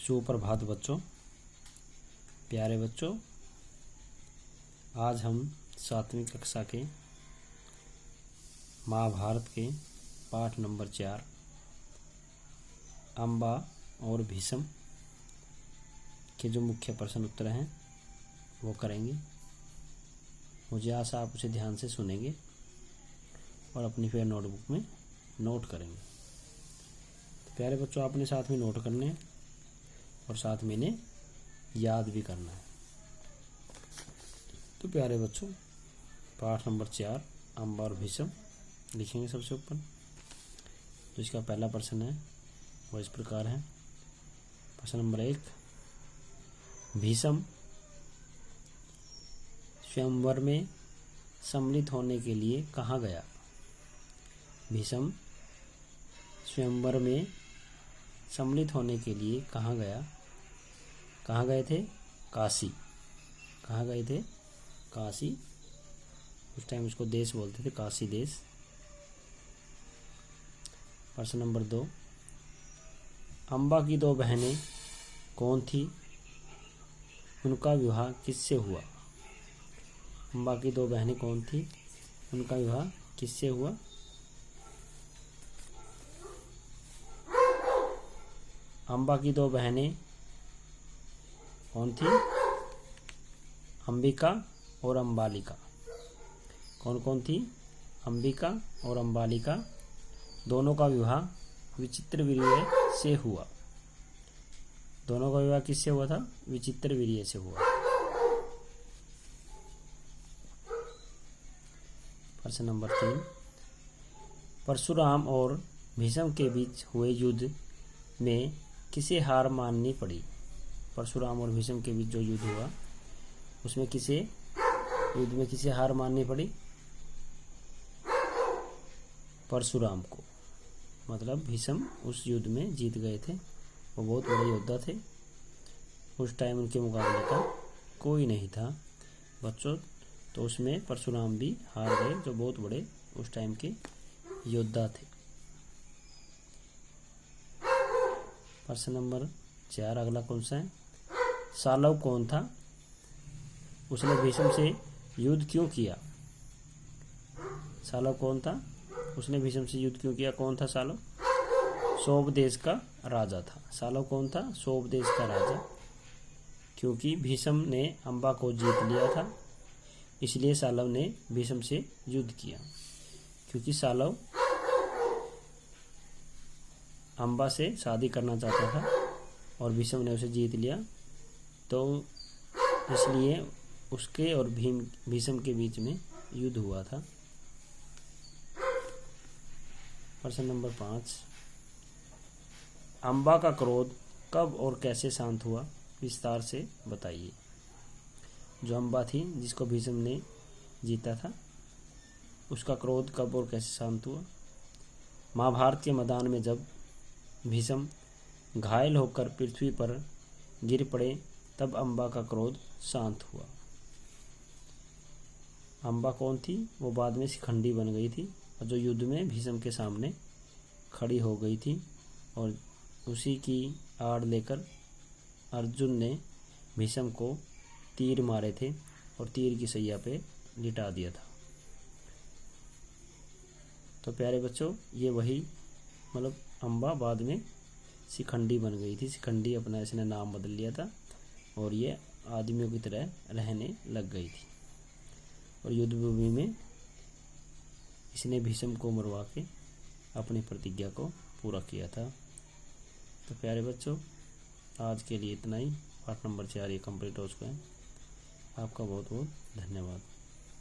सुप्रभात बच्चों, प्यारे बच्चों। आज हम 7वीं कक्षा के महाभारत के पाठ नंबर 4 अम्बा और भीष्म के जो मुख्य प्रश्न उत्तर हैं वो करेंगे। मुझे आशा आप उसे ध्यान से सुनेंगे और अपनी फिर नोटबुक में नोट करेंगे। तो प्यारे बच्चों, आपने साथ में नोट करने हैं और साथ में इन्हें याद भी करना है। तो प्यारे बच्चों, पाठ नंबर 4 अम्बा और भीष्म लिखेंगे सबसे ऊपर। तो इसका पहला प्रश्न है वो इस प्रकार है। प्रश्न नंबर 1, भीष्म स्वयंवर में सम्मिलित होने के लिए कहाँ गया? भीष्म स्वयंवर में सम्मिलित होने के लिए कहाँ गया? कहाँ गए थे? काशी। कहाँ गए थे? काशी। उस टाइम उसको देश बोलते थे, काशी देश। प्रश्न नंबर 2, अम्बा की 2 बहनें कौन थी? उनका विवाह किससे हुआ? अम्बा की 2 बहनें कौन थी? उनका विवाह किससे हुआ? अम्बा की 2 बहनें कौन थी? अंबिका और अम्बालिका। कौन कौन थी? अंबिका और अम्बालिका। दोनों का विवाह विचित्रवीर्य से हुआ। दोनों का विवाह किससे हुआ था? विचित्रवीर्य से हुआ। प्रश्न नंबर 3, परशुराम और भीष्म के बीच हुए युद्ध में किसे हार माननी पड़ी? परशुराम और भीष्म के बीच जो युद्ध हुआ उसमें युद्ध में किसे हार माननी पड़ी? परशुराम को। मतलब भीष्म उस युद्ध में जीत गए थे। वो बहुत बड़े योद्धा थे। उस टाइम उनके मुकाबले का कोई नहीं था बच्चों। तो उसमें परशुराम भी हार गए, जो बहुत बड़े उस टाइम के योद्धा थे। प्रश्न नंबर 4 अगला कौन सा है? सालव कौन था? उसने भीष्म से युद्ध क्यों किया? सालव कौन था? उसने भीष्म से युद्ध क्यों किया? कौन था सालव? सोब देश का राजा था। सालव कौन था? सोब देश का राजा। क्योंकि भीष्म ने अम्बा को जीत लिया था, इसलिए सालव ने भीष्म से युद्ध किया। क्योंकि सालव अम्बा से शादी करना चाहता था और भीष्म ने उसे जीत लिया, तो इसलिए उसके और भीष्म के बीच में युद्ध हुआ था। प्रश्न नंबर 5, अम्बा का क्रोध कब और कैसे शांत हुआ? विस्तार से बताइए। जो अम्बा थी जिसको भीष्म ने जीता था, उसका क्रोध कब और कैसे शांत हुआ? महाभारत के मैदान में जब भीष्म घायल होकर पृथ्वी पर गिर पड़े तब अम्बा का क्रोध शांत हुआ। अम्बा कौन थी? वो बाद में शिखंडी बन गई थी और जो युद्ध में भीष्म के सामने खड़ी हो गई थी, और उसी की आड़ लेकर अर्जुन ने भीष्म को तीर मारे थे और तीर की सैया पे लिटा दिया था। तो प्यारे बच्चों, ये वही मतलब अम्बा बाद में शिखंडी बन गई थी। शिखंडी अपना इसने नाम बदल लिया था और ये आदमियों की तरह रहने लग गई थी। और युद्ध भूमि में इसने भीष्म को मरवा के अपनी प्रतिज्ञा को पूरा किया था। तो प्यारे बच्चों, आज के लिए इतना ही। पाठ नंबर 4 ये कंप्लीट हो चुका है। आपका बहुत बहुत धन्यवाद।